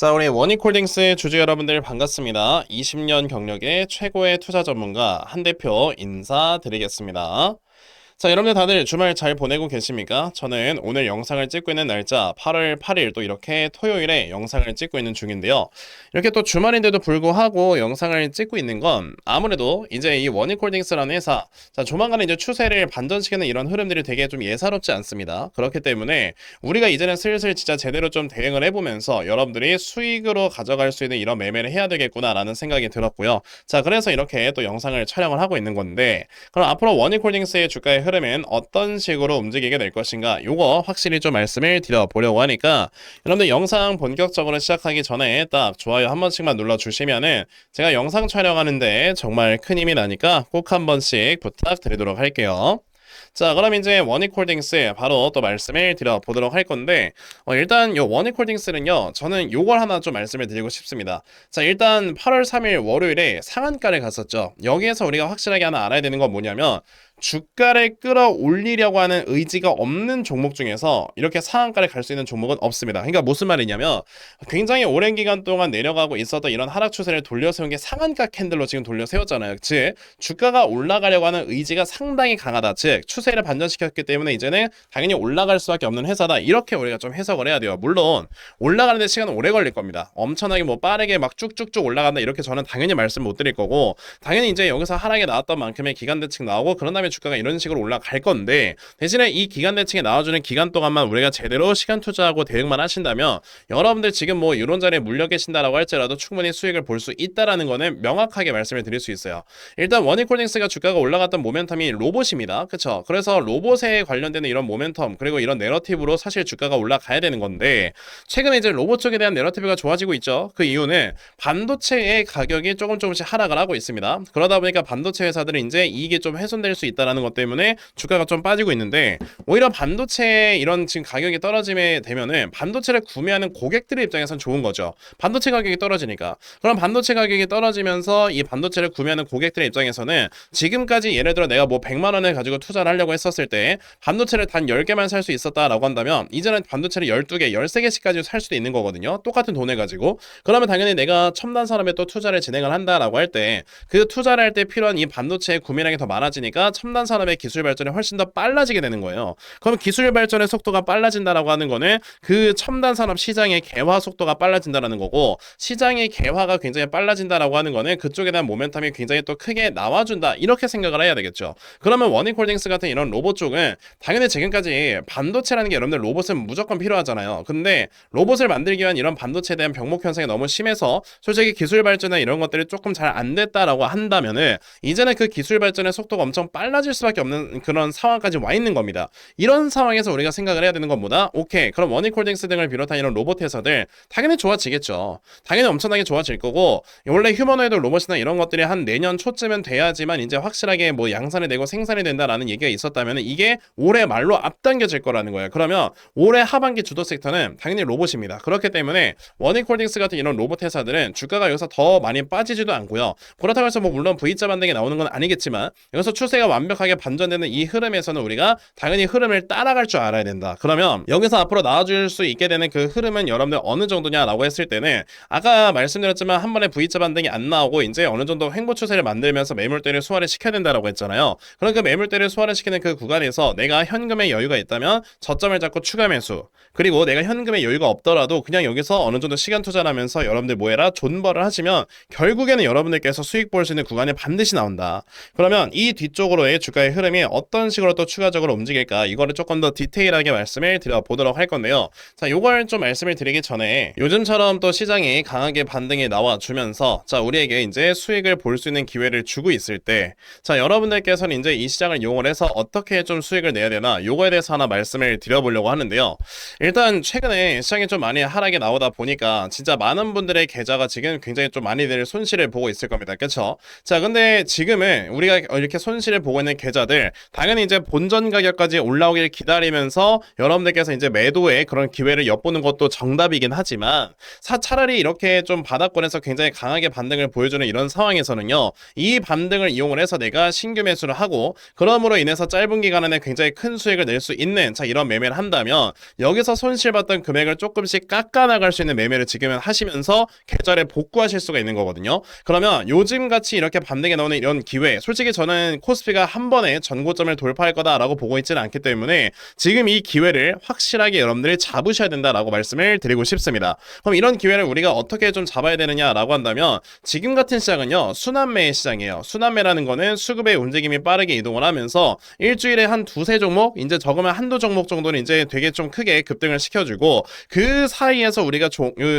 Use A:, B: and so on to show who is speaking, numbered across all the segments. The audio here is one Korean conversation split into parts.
A: 자, 우리 원익홀딩스 주주 여러분들 반갑습니다. 20년 경력의 최고의 투자 전문가 한 대표 인사드리겠습니다. 자, 여러분들 다들 주말 잘 보내고 계십니까? 저는 오늘 영상을 찍고 있는 날짜 8월 8일 또 이렇게 토요일에 영상을 찍고 있는 중인데요. 이렇게 또 주말인데도 불구하고 영상을 찍고 있는 건 아무래도 이제 이 원익홀딩스라는 회사, 자, 조만간 이제 추세를 반전시키는 이런 흐름들이 되게 좀 예사롭지 않습니다. 그렇기 때문에 우리가 이제는 슬슬 진짜 제대로 좀 대응을 해보면서 여러분들이 수익으로 가져갈 수 있는 이런 매매를 해야 되겠구나라는 생각이 들었고요. 자, 그래서 이렇게 또 영상을 촬영을 하고 있는 건데, 그럼 앞으로 원익홀딩스의 주가의 흐름은 어떤 식으로 움직이게 될 것인가, 요거 확실히 좀 말씀을 드려보려고 하니까 여러분들 영상 본격적으로 시작하기 전에 딱 좋아요 한 번씩만 눌러주시면은 제가 영상 촬영하는데 정말 큰 힘이 나니까 꼭 한 번씩 부탁드리도록 할게요. 자, 그럼 이제 원익홀딩스 바로 또 말씀을 드려보도록 할 건데, 일단 요 원익홀딩스는요, 저는 요걸 하나 좀 말씀을 드리고 싶습니다. 자, 일단 8월 3일 월요일에 상한가를 갔었죠. 여기에서 우리가 확실하게 하나 알아야 되는 건 뭐냐면, 주가를 끌어올리려고 하는 의지가 없는 종목 중에서 이렇게 상한가를 갈 수 있는 종목은 없습니다. 그러니까 무슨 말이냐면, 굉장히 오랜 기간 동안 내려가고 있었던 이런 하락 추세를 돌려세운 게 상한가 캔들로 지금 돌려세웠잖아요. 즉 주가가 올라가려고 하는 의지가 상당히 강하다. 즉 추세를 반전시켰기 때문에 이제는 당연히 올라갈 수밖에 없는 회사다. 이렇게 우리가 좀 해석을 해야 돼요. 물론 올라가는 데 시간은 오래 걸릴 겁니다. 엄청나게 뭐 빠르게 막 쭉쭉쭉 올라간다 이렇게 저는 당연히 말씀 못 드릴 거고, 당연히 이제 여기서 하락이 나왔던 만큼의 기간 대칭 나오고 그런 다음에 주가가 이런 식으로 올라갈 건데, 대신에 이 기간 대칭에 나와주는 기간 동안만 우리가 제대로 시간 투자하고 대응만 하신다면 여러분들 지금 뭐 이런 자리에 물려 계신다라고 할지라도 충분히 수익을 볼 수 있다라는 거는 명확하게 말씀을 드릴 수 있어요. 일단 원익홀딩스가 주가가 올라갔던 모멘텀이 로봇입니다. 그쵸? 그래서 로봇에 관련되는 이런 모멘텀 그리고 이런 내러티브로 사실 주가가 올라가야 되는 건데, 최근에 이제 로봇 쪽에 대한 내러티브가 좋아지고 있죠. 그 이유는 반도체의 가격이 조금씩 하락을 하고 있습니다. 그러다 보니까 반도체 회사들은 이제 이익이 좀 훼손될 수 있다라는 것 때문에 주가가 좀 빠지고 있는데, 오히려 반도체 이런 지금 가격이 떨어지게 되면은 반도체를 구매하는 고객들의 입장에선 좋은 거죠. 반도체 가격이 떨어지니까. 그럼 반도체 가격이 떨어지면서 이 반도체를 구매하는 고객들의 입장에서는 지금까지 예를 들어 내가 뭐 100만 원을 가지고 투자를 하려고 했었을 때 반도체를 단 10개만 살 수 있었다라고 한다면 이제는 반도체를 12개, 13개씩까지 살 수도 있는 거거든요. 똑같은 돈을 가지고. 그러면 당연히 내가 첨단 산업에 또 투자를 진행을 한다라고 할 때 그 투자를 할 때 필요한 이 반도체의 구매량이 더 많아지니까 첨단 산업의 기술 발전이 훨씬 더 빨라지게 되는 거예요. 그럼 기술 발전의 속도가 빨라진다라고 하는 거는 그 첨단 산업 시장의 개화 속도가 빨라진다라는 거고, 시장의 개화가 굉장히 빨라진다라고 하는 거는 그쪽에 대한 모멘텀이 굉장히 또 크게 나와준다, 이렇게 생각을 해야 되겠죠. 그러면 원익홀딩스 같은 이런 로봇 쪽은 당연히 지금까지 반도체라는 게 여러분들 로봇은 무조건 필요하잖아요. 근데 로봇을 만들기 위한 이런 반도체에 대한 병목 현상이 너무 심해서 솔직히 기술 발전이나 이런 것들이 조금 잘 안 됐다라고 한다면은 이제는 그 기술 발전의 속도가 엄청 빨라질 수밖에 없는 그런 상황까지 와 있는 겁니다. 이런 상황에서 우리가 생각을 해야 되는 것보다, 오케이, 그럼 원익홀딩스 등을 비롯한 이런 로봇 회사들 당연히 좋아지겠죠. 당연히 엄청나게 좋아질 거고, 원래 휴머노이드 로봇이나 이런 것들이 한 내년 초쯤은 돼야지만 이제 확실하게 뭐 양산이 되고 생산이 된다라는 얘기가 있었다면 이게 올해 말로 앞당겨질 거라는 거예요. 그러면 올해 하반기 주도 섹터는 당연히 로봇입니다. 그렇기 때문에 원익홀딩스 같은 이런 로봇 회사들은 주가가 여기서 더 많이 빠지지도 않고요. 그렇다고 해서 뭐 물론 V자 반등이 나오는 건 아니겠지만 여기서 추세가 완벽하게 반전되는 이 흐름에서는 우리가 당연히 흐름을 따라갈 줄 알아야 된다. 그러면 여기서 앞으로 나와줄 수 있게 되는 그 흐름은 여러분들 어느 정도냐라고 했을 때는, 아까 말씀드렸지만 한 번에 V자 반등이 안 나오고 이제 어느 정도 횡보 추세를 만들면서 매물대를 소화를 시켜야 된다라고 했잖아요. 그럼 그 매물대를 소화를 시키는 그 구간에서 내가 현금의 여유가 있다면 저점을 잡고 추가 매수, 그리고 내가 현금의 여유가 없더라도 그냥 여기서 어느 정도 시간 투자를 하면서 여러분들 뭐해라, 존버를 하시면 결국에는 여러분들께서 수익 볼 수 있는 구간이 반드시 나온다. 그러면 이 뒤쪽으로의 주가의 흐름이 어떤 식으로 또 추가적으로 움직일까, 이거를 조금 더 디테일하게 말씀을 드려보도록 할 건데요. 자, 요걸 좀 말씀을 드리기 전에 요즘처럼 또 시장이 강하게 반등이 나와주면서 자, 우리에게 이제 수익을 볼 수 있는 기회를 주고 있을 때, 자, 여러분들께서는 이제 이 시장을 이용을 해서 어떻게 좀 수익을 내야 되나, 요거에 대해서 하나 말씀을 드려보려고 하는데요. 일단 최근에 시장이 좀 많이 하락이 나오다 보니까 진짜 많은 분들의 계좌가 지금 굉장히 좀 많이들 손실을 보고 있을 겁니다. 그쵸? 자, 근데 지금은 우리가 이렇게 손실을 보고 있는 계좌들 당연히 이제 본전 가격까지 올라오길 기다리면서 여러분들께서 이제 매도의 그런 기회를 엿보는 것도 정답이긴 하지만 차라리 이렇게 좀 바닥권에서 굉장히 강하게 반등을 보여주는 이런 상황에서는요, 이 반등을 이용을 해서 내가 신규 매수를 하고 그럼으로 인해서 짧은 기간 안에 굉장히 큰 수익을 낼 수 있는 이런 매매를 한다면 여기서 손실봤던 금액을 조금씩 깎아나갈 수 있는 매매를 지금 하시면서 계좌를 복구하실 수가 있는 거거든요. 그러면 요즘같이 이렇게 반등에 나오는 이런 기회, 솔직히 저는 코스피가 한 번에 전고점을 돌파할 거다라고 보고 있지는 않기 때문에 지금 이 기회를 확실하게 여러분들이 잡으셔야 된다라고 말씀을 드리고 싶습니다. 그럼 이런 기회를 우리가 어떻게 좀 잡아야 되느냐라고 한다면 지금 같은 시장은요, 순환매의 시장이에요. 순환매라는 거는 수급의 움직임이 빠르게 이동을 하면서 일주일에 한 두세 종목, 이제 적으면 한두 종목 정도는 이제 되게 좀 크게 급등을 시켜주고 그 사이에서 우리가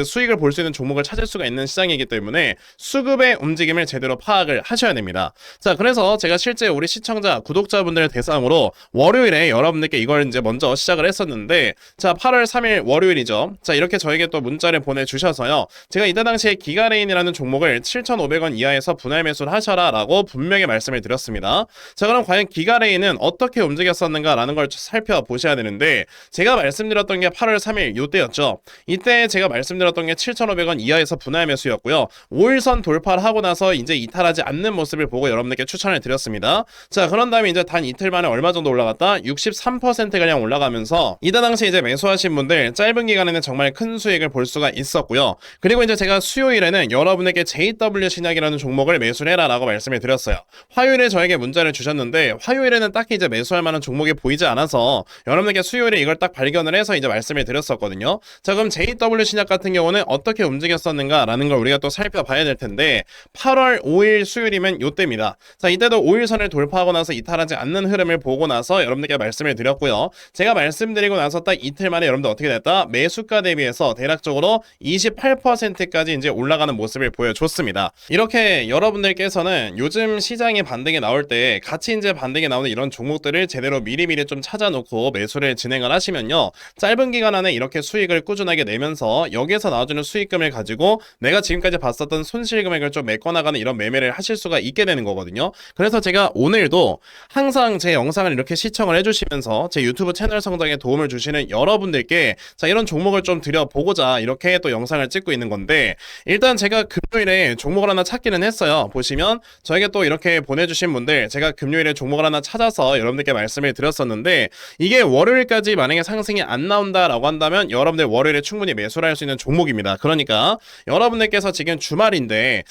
A: 수익을 볼 수 있는 종목을 찾을 수가 있는 시장이기 때문에 수급의 움직임을 제대로 파악을 하셔야 됩니다. 자, 그래서 제가 실제 우리 시청자, 구독자분들 대상으로 월요일에 여러분들께 이걸 이제 먼저 시작을 했었는데, 자, 8월 3일 월요일이죠. 자, 이렇게 저에게 또 문자를 보내주셔서요, 제가 이때 당시에 기가레인이라는 종목을 7,500원 이하에서 분할 매수를 하셔라 라고 분명히 말씀을 드렸습니다. 자, 그럼 과연 기가레인은 어떻게 움직였었는가 라는 걸 살펴보셔야 되는데, 제가 말씀드렸던 게 8월 3일 요때였죠. 이때 제가 말씀드렸던 게 7,500원 이하에서 분할 매수였고요. 5일선 돌파를 하고 나서 이제 이탈하지 않는 모습을 보고 여러분들께 추천을 드렸습니다. 자, 그런 다음에 이제 단 이틀 만에 얼마 정도 올라갔다? 63%가량 올라가면서 이때 당시 이제 매수하신 분들 짧은 기간에는 정말 큰 수익을 볼 수가 있었고요. 그리고 이제 제가 수요일에는 여러분에게 JW 신약이라는 종목을 매수를 해라 라고 말씀을 드렸어요. 화요일에 저에게 문자를 주셨는데 화요일에는 딱히 이제 매수할 만한 종목이 보이지 않아서 여러분에게 수요일에 이걸 딱 발견을 해서 이제 말씀을 드렸었거든요. 자, 그럼 JW 신약 같은 경우는 어떻게 움직였었는가라는 걸 우리가 또 살펴봐야 될 텐데 8월 5일 수요일이면 요때입니다. 자, 이때도 5일선을 돌파하고 나서 이탈하지 않는 흐름을 보고 나서 여러분들께 말씀을 드렸고요. 제가 말씀드리고 나서 딱 이틀 만에 여러분들 어떻게 됐다? 매수가 대비해서 대략적으로 28%까지 이제 올라가는 모습을 보여줬습니다. 이렇게 여러분들께서는 요즘 시장의 반등이 나올 때 같이 이제 반등이 나오는 이런 종목들을 제대로 미리미리 좀 찾아놓고 매수를 진행을 하시면요, 짧은 기간 안에 이렇게 수익을 꾸준하게 내면서 여기에서 나와주는 수익금을 가지고 내가 지금까지 봤었던 손실 금액을 좀 메꿔나가는 이런 매매를 하실 수가 있게 되는 거거든요. 그래서 제가 오늘도 항상 제 영상을 이렇게 시청을 해주시면서 제 유튜브 채널 성장에 도움을 주시는 여러분들께 자, 이런 종목을 좀 드려보고자 이렇게 또 영상을 찍고 있는 건데, 일단 제가 금요일에 종목을 하나 찾기는 했어요. 보시면 저에게 또 이렇게 보내주신 분들 제가 금요일에 종목을 하나 찾아서 여러분들께 말씀을 드렸었는데, 이게 월요일까지 만약에 상승이 안 나온다라고 한다면 여러분들 월요일에 충분히 매수를 할 수 있는 종목입니다. 그러니까 여러분들께서 지금 주말인데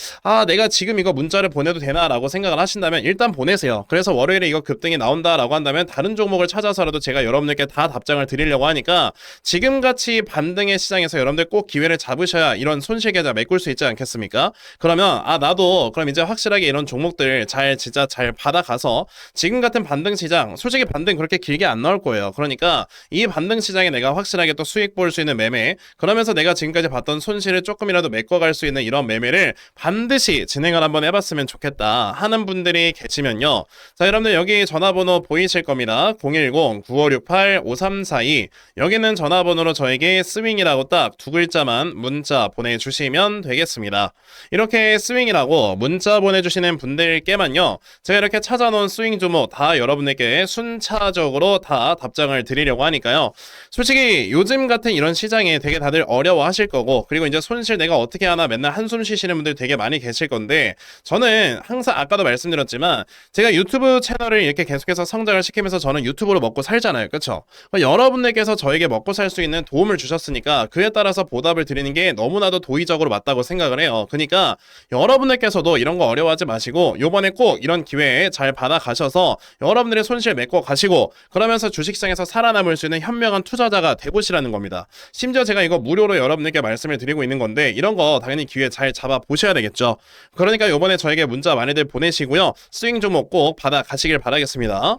A: 내가 지금 이거 문자를 보내도 되나 라고 생각을 하신다면 일단 보내세요. 그래서 월요일에 이거 급등이 나온다라고 한다면 다른 종목을 찾아서라도 제가 여러분들께 다 답장을 드리려고 하니까 지금같이 반등의 시장에서 여러분들 꼭 기회를 잡으셔야 이런 손실 계좌 메꿀 수 있지 않겠습니까? 그러면 나도 그럼 이제 확실하게 이런 종목들 진짜 잘 받아가서 지금 같은 반등 시장, 솔직히 반등 그렇게 길게 안 나올 거예요. 그러니까 이 반등 시장에 내가 확실하게 또 수익 볼 수 있는 매매, 그러면서 내가 지금까지 봤던 손실을 조금이라도 메꿔갈 수 있는 이런 매매를 반드시 진행을 한번 해봤으면 좋겠다 하는 분들이 계시면요, 자, 여러분들 여기 전화번호 보이실 겁니다. 010-9568-5342 여기는 전화번호로 저에게 스윙이라고 딱 두 글자만 문자 보내주시면 되겠습니다. 이렇게 스윙이라고 문자 보내주시는 분들께만요, 제가 이렇게 찾아놓은 스윙 종목 다 여러분에게 순차적으로 다 답장을 드리려고 하니까요. 솔직히 요즘 같은 이런 시장에 되게 다들 어려워하실 거고, 그리고 이제 손실 내가 어떻게 하나 맨날 한숨 쉬시는 분들 되게 많이 계실 건데, 저는 항상 아까도 말씀드렸지만 제가 유튜브 채널을 이렇게 계속해서 성장을 시키면서 저는 유튜브로 먹고 살잖아요. 그렇죠? 여러분들께서 저에게 먹고 살 수 있는 도움을 주셨으니까 그에 따라서 보답을 드리는 게 너무나도 도의적으로 맞다고 생각을 해요. 그러니까 여러분들께서도 이런 거 어려워하지 마시고 요번에 꼭 이런 기회에 잘 받아가셔서 여러분들의 손실 메꿔 가시고 그러면서 주식시장에서 살아남을 수 있는 현명한 투자자가 되보시라는 겁니다. 심지어 제가 이거 무료로 여러분들께 말씀을 드리고 있는 건데 이런 거 당연히 기회 잘 잡아 보셔야 되겠죠. 그러니까 요번에 저에게 문자 많이들 보내시고요, 스윙 종목 꼭 받아가시길 바라겠습니다.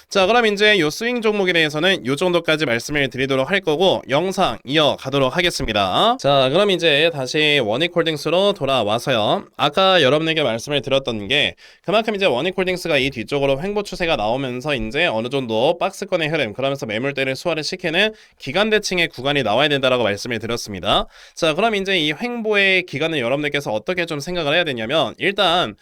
A: 자, 그럼 이제 요 스윙 종목에 대해서는 요 정도까지 말씀을 드리도록 할 거고 영상 이어가도록 하겠습니다. 자, 그럼 이제 다시 원익홀딩스로 돌아와서요. 아까 여러분에게 말씀을 드렸던 게 그만큼 이제 원익홀딩스가 이 뒤쪽으로 횡보 추세가 나오면서 이제 어느 정도 박스권의 흐름, 그러면서 매물대를 소화를 시키는 기간대칭의 구간이 나와야 된다라고 말씀을 드렸습니다. 자, 그럼 이제 이 횡보의 기간을 여러분들께서 어떻게 좀 생각을 해야 되냐면 일단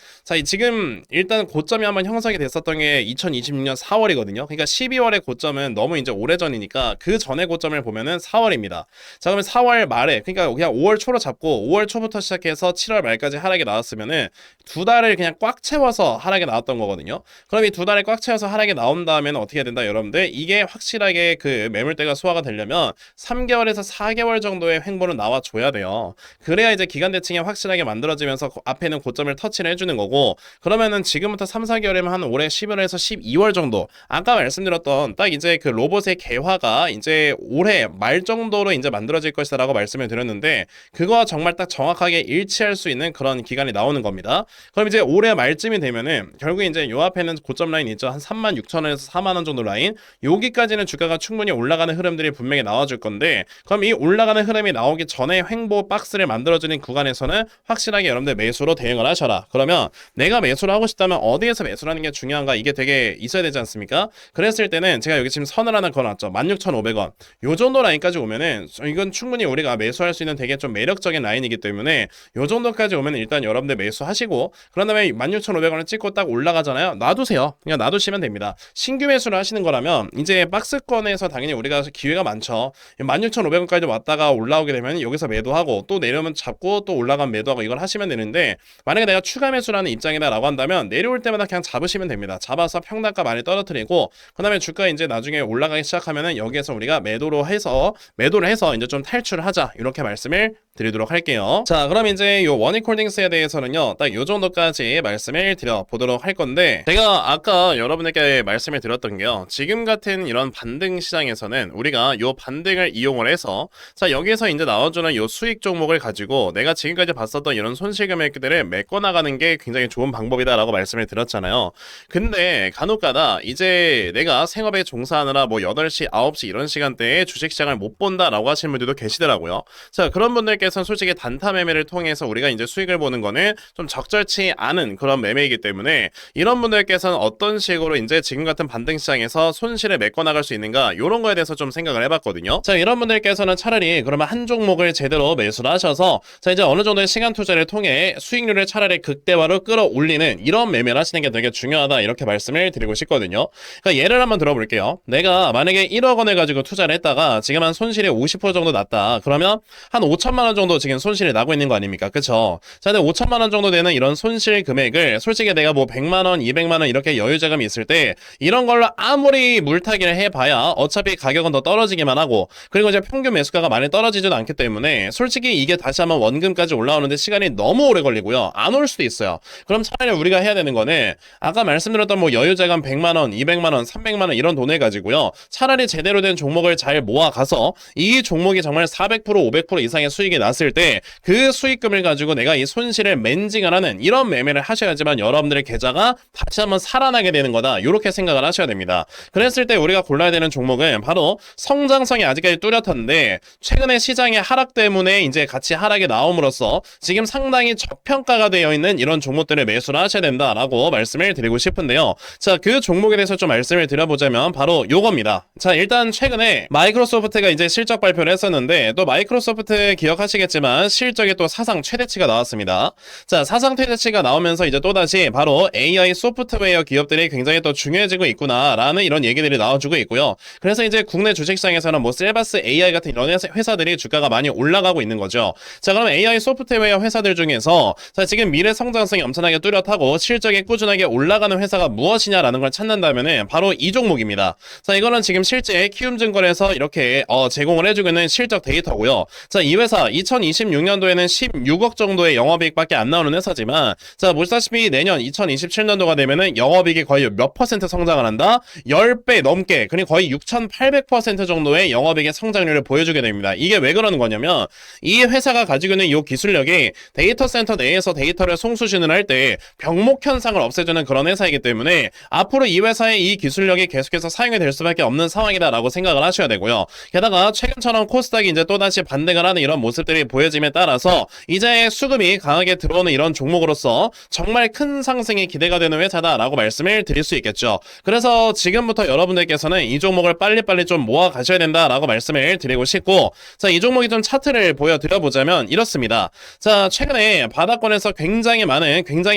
A: 지금 일단 고점이 한번 형성이 됐었던 게 2026년 4월이거든요. 그러니까 12월의 고점은 너무 이제 오래전이니까 그 전의 고점을 보면은 4월입니다. 자, 그러면 4월 말에 그러니까 그냥 5월 초로 잡고 5월 초부터 시작해서 7월 말까지 하락이 나왔으면은 두 달을 그냥 꽉 채워서 하락이 나왔던 거거든요. 그럼 이 두 달에 꽉 채워서 하락이 나온 다음에는 어떻게 해야 된다, 여러분들? 이게 확실하게 그 매물대가 소화가 되려면 3개월에서 4개월 정도의 횡보는 나와줘야 돼요. 그래야 이제 기간 대칭이 확실하게 만들어지면서 앞에는 고점을 터치를 해주는 거고, 그러면은 지금부터 3, 4개월이면 한 올해 11월에서 12월 정도, 아까 말씀드렸던 딱 이제 그 로봇의 개화가 이제 올해 말 정도로 이제 만들어질 것이다라고 말씀을 드렸는데, 그거와 정말 딱 정확하게 일치할 수 있는 그런 기간이 나오는 겁니다. 그럼 이제 올해 말쯤이 되면은 결국 이제 요 앞에는 고점 라인 있죠. 한 36,000원에서 4만원 정도 라인, 여기까지는 주가가 충분히 올라가는 흐름들이 분명히 나와줄 건데, 그럼 이 올라가는 흐름이 나오기 전에 횡보 박스를 만들어주는 구간에서는 확실하게 여러분들 매수로 대응을 하셔라. 그러면 내가 매수를 하고 싶다면 어디에서 매수를 하는 게 중요한가, 이게 되게 있어야 되지 않습니까? 그랬을 때는 제가 여기 지금 선을 하나 걸어놨죠. 16,500원 요 정도 라인까지 오면은 이건 충분히 우리가 매수할 수 있는 되게 좀 매력적인 라인이기 때문에 요 정도까지 오면 일단 여러분들 매수하시고, 그런 다음에 16,500원을 찍고 딱 올라가잖아요. 놔두세요. 그냥 놔두시면 됩니다. 신규 매수를 하시는 거라면 이제 박스권에서 당연히 우리가 기회가 많죠. 16,500원까지 왔다가 올라오게 되면 여기서 매도하고 또 내려오면 잡고 또 올라가면 매도하고 이걸 하시면 되는데, 만약에 내가 추가 매수라는 입장이다라고 한다면 내려올 때마다 그냥 잡으시면 됩니다. 잡아서 평단가 많이 떨어뜨리고, 그 다음에 주가 이제 나중에 올라가기 시작하면은 여기에서 우리가 매도를 해서 이제 좀 탈출을 하자, 이렇게 말씀을 드리도록 할게요. 자, 그럼 이제 요 원익홀딩스에 대해서는요 딱 요 정도까지 말씀을 드려보도록 할 건데, 제가 아까 여러분에게 말씀을 드렸던 게요, 지금 같은 이런 반등 시장에서는 우리가 요 반등을 이용을 해서 자, 여기에서 이제 나와주는 요 수익 종목을 가지고 내가 지금까지 봤었던 이런 손실 금액들을 메꿔나가는 게 굉장히 좋은 방법이다라고 말씀을 드렸잖아요. 근데 간혹가다 이제 내가 생업에 종사하느라 뭐 8시, 9시 이런 시간대에 주식시장을 못 본다라고 하시는 분들도 계시더라고요. 자, 그런 분들께서는 솔직히 단타 매매를 통해서 우리가 이제 수익을 보는 거는 좀 적절치 않은 그런 매매이기 때문에, 이런 분들께서는 어떤 식으로 이제 지금 같은 반등 시장에서 손실을 메꿔나갈 수 있는가, 이런 거에 대해서 좀 생각을 해봤거든요. 자, 이런 분들께서는 차라리 그러면 한 종목을 제대로 매수를 하셔서 자, 이제 어느 정도의 시간 투자를 통해 수익률을 차라리 극대화로 끌어올리는 이런 매매를 하시는 게 되게 중요하다, 이렇게 말씀을 드리고 싶거든요. 그러니까 예를 한번 들어볼게요. 내가 만약에 1억 원을 가지고 투자를 했다가 지금 한 손실이 50% 정도 났다. 그러면 한 5천만 원 정도 지금 손실이 나고 있는 거 아닙니까? 그쵸? 자, 근데 5천만 원 정도 되는 이런 손실 금액을 솔직히 내가 뭐 100만 원, 200만 원 이렇게 여유 자금이 있을 때 이런 걸로 아무리 물타기를 해봐야 어차피 가격은 더 떨어지기만 하고, 그리고 이제 평균 매수가가 많이 떨어지지도 않기 때문에 솔직히 이게 다시 한번 원금까지 올라오는데 시간이 너무 오래 걸리고요. 안 올 수도 있어요. 그럼 차라리 우리가 해야 되는 거는 아까 말씀드렸던 뭐 여유 자금 100만 원, 200만 원, 300만 원 이런 돈을 가지고요, 차라리 제대로 된 종목을 잘 모아가서 이 종목이 정말 400%, 500% 이상의 수익이 났을 때 그 수익금을 가지고 내가 이 손실을 맨징을 하는 이런 매매를 하셔야지만 여러분들의 계좌가 다시 한번 살아나게 되는 거다, 이렇게 생각을 하셔야 됩니다. 그랬을 때 우리가 골라야 되는 종목은 바로 성장성이 아직까지 뚜렷한데 최근에 시장의 하락 때문에 이제 같이 하락이 나옴으로써 지금 상당히 저평가가 되어 있는 이런 종목들을 매수를 하셔야 된다라고 말씀을 드리고 싶은데요. 자, 그 종목에 대해서 좀 말씀을 드려보자면 바로 요겁니다. 자, 일단 최근에 마이크로소프트가 이제 실적 발표를 했었는데, 또 마이크로소프트 기억하시겠지만 실적에 또 사상 최대치가 나왔습니다. 자, 사상 최대치가 나오면서 이제 또다시 바로 AI 소프트웨어 기업들이 굉장히 또 중요해지고 있구나라는 이런 얘기들이 나와주고 있고요. 그래서 이제 국내 주식시장에서는 뭐 셀바스 AI 같은 이런 회사들이 주가가 많이 올라가고 있는 거죠. 자, 그럼 AI 소프트웨어 회사들 중에서 자, 지금 미래 성장성이 엄청나게 뚜렷하고 실적이 꾸준하게 올라가는 회사가 무엇이냐라는 걸 찾는다면은 바로 이 종목입니다. 자, 이거는 지금 실제 키움증권에서 이렇게 제공을 해주고 있는 실적 데이터고요. 자, 이 2026년도에는 16억 정도의 영업이익밖에 안 나오는 회사지만, 자, 보시다시피 내년 2027년도가 되면은 영업이익이 거의 몇 퍼센트 성장을 한다? 10배 넘게, 그리고 거의 6,800% 정도의 영업이익의 성장률을 보여주게 됩니다. 이게 왜 그러는 거냐면, 이 회사가 가지고 있는 이 기술력이 데이터 센터 내에서 데이터를 송수신을 할 때 병목 현상을 없애주는 그런 회사이기 때문에 앞으로 이 회사의 이 기술력이 계속해서 사용이 될 수밖에 없는 상황이다라고 생각을 하셔야 되고요. 게다가 최근처럼 코스닥이 이제 또다시 반등을 하는 이런 모습들이 보여짐에 따라서 이제 수급이 강하게 들어오는 이런 종목으로서 정말 큰 상승이 기대가 되는 회사다라고 말씀을 드릴 수 있겠죠. 그래서 지금부터 여러분들께서는 이 종목을 빨리빨리 좀 모아 가셔야 된다라고 말씀을 드리고 싶고, 자, 이 종목이 좀 차트를 보여드려 보자면 이렇습니다. 자, 최근에 바닥권에서 굉장히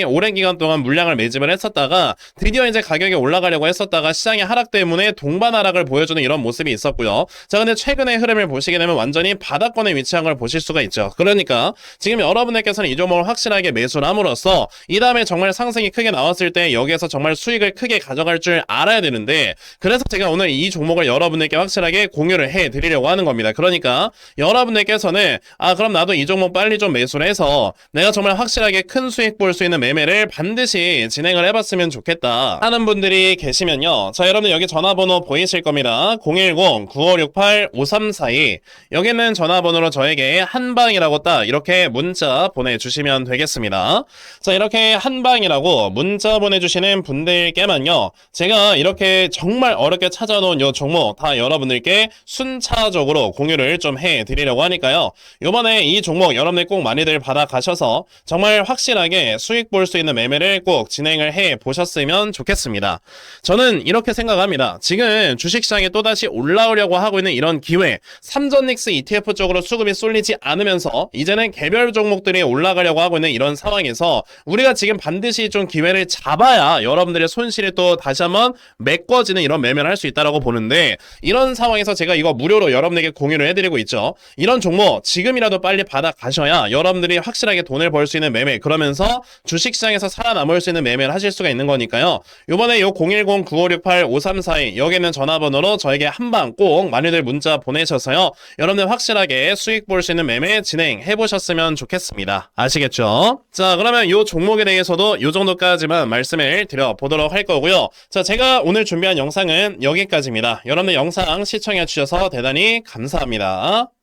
A: 오랜 기간 동안 물량을 매집을 했었다가 드디어 이제 가격이 올라가려고 했었다가 시장의 하락 때문에 동반 하락을 보여주는 이런 모습이 있었고요. 자, 근데 최근의 흐름을 보시게 되면 완전히 바닥권에 위치한 걸 보실 수가 있죠. 그러니까 지금 여러분들께서는 이 종목을 확실하게 매수를 함으로써 이 다음에 정말 상승이 크게 나왔을 때 여기에서 정말 수익을 크게 가져갈 줄 알아야 되는데, 그래서 제가 오늘 이 종목을 여러분들께 확실하게 공유를 해 드리려고 하는 겁니다. 그러니까 여러분들께서는 그럼 나도 이 종목 빨리 좀 매수를 해서 내가 정말 확실하게 큰 수익 볼 수 있는 매매를 반드시 진행을 해봤으면 좋겠다 하는 분들이 계시면요, 자, 여러분 여기 전화번호 보이실 겁니다. 010-9568-5342, 여기는 전화번호로 저에게 한방이라고 딱 이렇게 문자 보내주시면 되겠습니다. 자, 이렇게 한방이라고 문자 보내주시는 분들께만요, 제가 이렇게 정말 어렵게 찾아놓은 요 종목 다 여러분들께 순차적으로 공유를 좀 해드리려고 하니까요, 요번에 이 종목 여러분들 꼭 많이들 받아가셔서 정말 확실하게 수익 볼 수 있는 매매를 꼭 진행을 해 보셨으면 좋겠습니다. 저는 이렇게 생각합니다. 지금 주식시장에 또다시 올라오려고 하고 있는 이런 기회, 삼전닉스 ETF 쪽으로 수급이 쏠리지 않으면서 이제는 개별 종목들이 올라가려고 하고 있는 이런 상황에서 우리가 지금 반드시 좀 기회를 잡아야 여러분들의 손실이 또 다시 한번 메꿔지는 이런 매매를 할 수 있다고 보는데, 이런 상황에서 제가 이거 무료로 여러분에게 공유를 해드리고 있죠. 이런 종목 지금이라도 빨리 받아가셔야 여러분들이 확실하게 돈을 벌 수 있는 매매, 그러면서 주식시장에서 살아남을 수 있는 매매를 하실 수가 있는 거니까요. 요번에 요 010-9568-5342 여기는 전화번호로 저에게 한방 꼭 많이들 문자 보내셔서요, 여러분들 확실하게 수익 볼 수 있는 매매 진행해 보셨으면 좋겠습니다. 아시겠죠? 자, 그러면 요 종목에 대해서도 요 정도까지만 말씀을 드려보도록 할 거고요. 자, 제가 오늘 준비한 영상은 여기까지입니다. 여러분들 영상 시청해 주셔서 대단히 감사합니다.